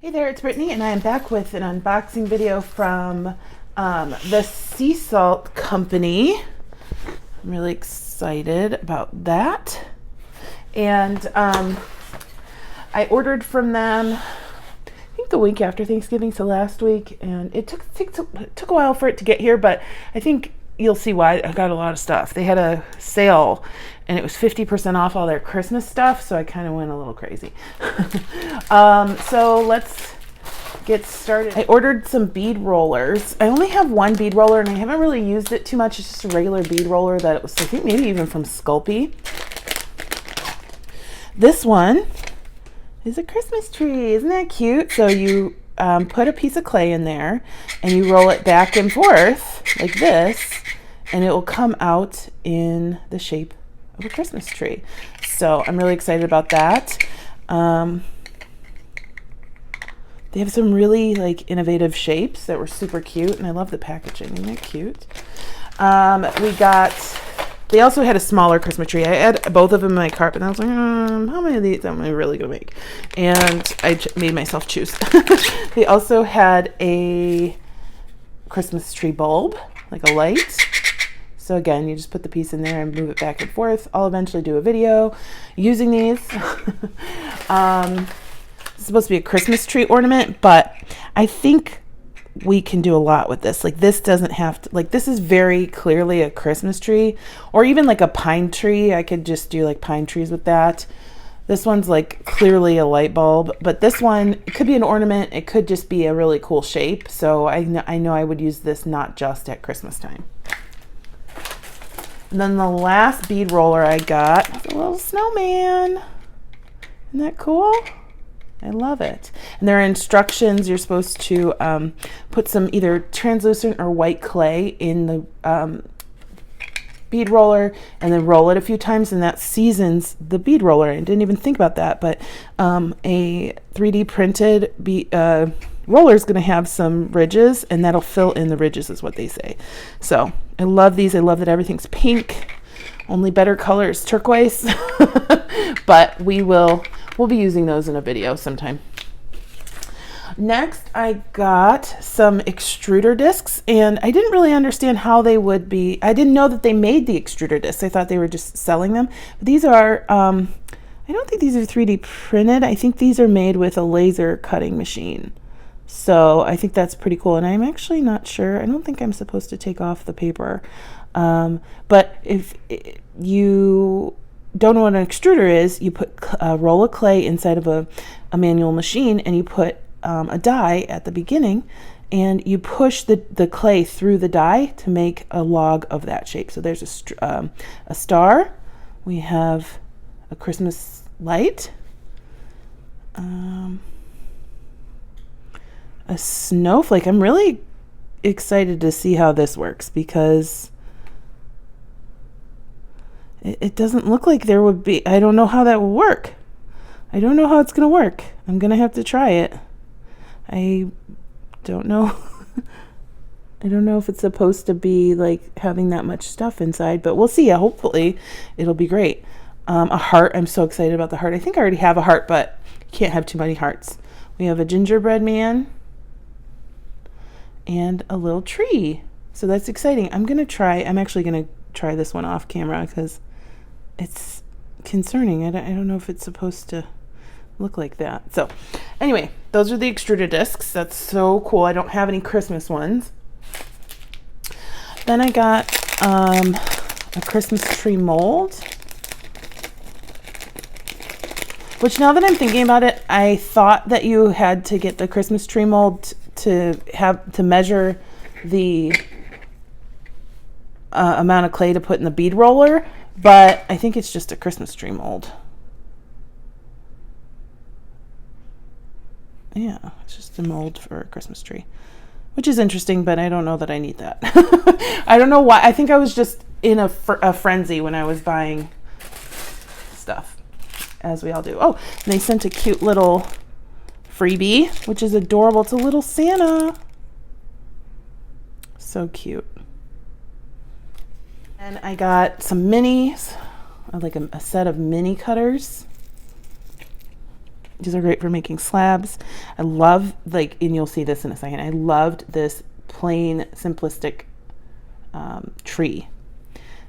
Hey there, it's Brittany, and I am back with an unboxing video from the Sea Salt Company. I'm really excited about that. And I ordered from them, I think the week after Thanksgiving, so last week, and it took a while for it to get here, but I think you'll see why. I got a lot of stuff. They had a sale and it was 50% off all their Christmas stuff, so I kind of went a little crazy. So let's get started. I ordered some bead rollers. I only have one bead roller and I haven't really used it too much. It's just a regular bead roller that it was, I think maybe even from Sculpey. This one is a Christmas tree. Isn't that cute? So you put a piece of clay in there and you roll it back and forth like this, and it will come out in the shape of a Christmas tree. So I'm really excited about that. They have some really like innovative shapes that were super cute, and I love the packaging. Isn't that cute? They also had a smaller Christmas tree. I had both of them in my cart, but I was like, how many of these am I really gonna make? And I made myself choose. They also had a Christmas tree bulb, like a light. So again, you just put the piece in there and move it back and forth. I'll eventually do a video using these. It's supposed to be a Christmas tree ornament, but I think we can do a lot with this. Like, this doesn't have to, like, this is very clearly a Christmas tree, or even like a pine tree. I could just do like pine trees with that. This one's like clearly a light bulb, but this one, it could be an ornament. It could just be a really cool shape. So I know I would use this not just at Christmas time. And then the last bead roller I got is a little snowman. Isn't that cool? I love it. And there are instructions. You're supposed to put some either translucent or white clay in the bead roller and then roll it a few times, and that seasons the bead roller. I didn't even think about that, but a 3D printed roller is going to have some ridges, and that'll fill in the ridges is what they say. So I love these. I love that everything's pink. Only better color is turquoise. But we'll be using those in a video sometime. Next, I got some extruder discs, and I didn't really understand how they would be. I didn't know that they made the extruder discs. I thought they were just selling them. But these are, I don't think these are 3D printed. I think these are made with a laser cutting machine. So I think that's pretty cool. And I'm actually not sure. I don't think I'm supposed to take off the paper. But if you don't know what an extruder is, you put a roll of clay inside of a manual machine, and you put a die at the beginning, and you push the clay through the die to make a log of that shape. So there's a star. We have a Christmas light. A snowflake. I'm really excited to see how this works, because it doesn't look like there would be, I don't know how that will work. I don't know how it's going to work. I'm going to have to try it. I don't know. I don't know if it's supposed to be like having that much stuff inside, but we'll see. Hopefully it'll be great. A heart. I'm so excited about the heart. I think I already have a heart, but you can't have too many hearts. We have a gingerbread man and a little tree. So that's exciting. I'm actually going to try this one off camera because it's concerning. I don't know if it's supposed to look like that. So anyway, those are the extruder discs. That's so cool. I don't have any Christmas ones. Then I got a Christmas tree mold, which, now that I'm thinking about it, I thought that you had to get the Christmas tree mold to measure the amount of clay to put in the bead roller, but I think it's just a Christmas tree mold. Yeah, it's just a mold for a Christmas tree, which is interesting, but I don't know that I need that. I don't know why. I think I was just in a frenzy when I was buying stuff, as we all do. Oh, and they sent a cute little freebie, which is adorable. It's a little Santa. So cute. And I got some minis, like a set of mini cutters. These are great for making slabs. I love, like, and you'll see this in a second, I loved this plain, simplistic tree.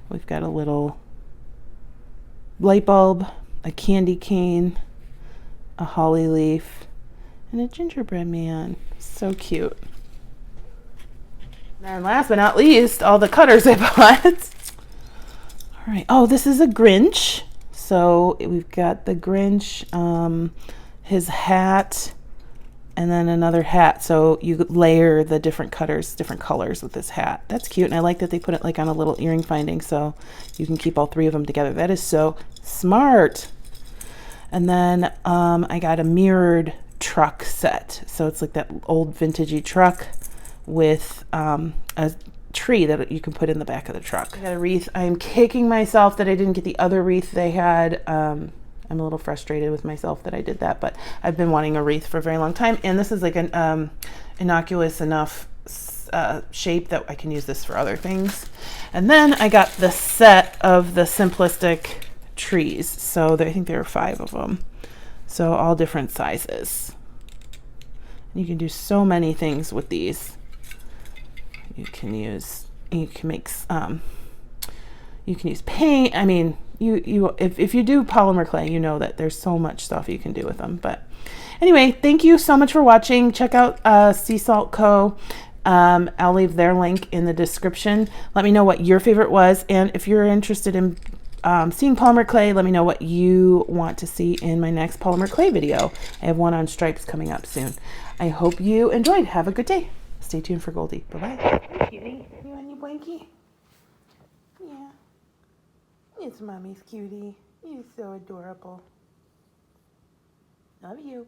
We've got a little light bulb, a candy cane, a holly leaf, and a gingerbread man. So cute. And last but not least, all the cutters I bought. All right. Oh, this is a Grinch. So we've got the Grinch, his hat, and then another hat. So you layer the different cutters, different colors with this hat. That's cute. And I like that they put it like on a little earring finding so you can keep all three of them together. That is so smart. And then I got a mirrored truck set. So it's like that old vintagey truck with a tree that you can put in the back of the truck. I got a wreath. I'm kicking myself that I didn't get the other wreath they had. I'm a little frustrated with myself that I did that, but I've been wanting a wreath for a very long time. And this is like an innocuous enough shape that I can use this for other things. And then I got the set of the simplistic trees. So I think there are 5 of them. So all different sizes. You can do so many things with these. You can use paint. I mean, if you do polymer clay, you know that there's so much stuff you can do with them. But anyway, thank you so much for watching. Check out Sea Salt Co. I'll leave their link in the description. Let me know what your favorite was, and if you're interested in seeing polymer clay, let me know what you want to see in my next polymer clay video. I have one on stripes coming up soon. I hope you enjoyed. Have a good day. Stay tuned for Goldie. Bye-bye. Hey, cutie. You want your blankie? Yeah. It's mommy's cutie. You're so adorable. Love you.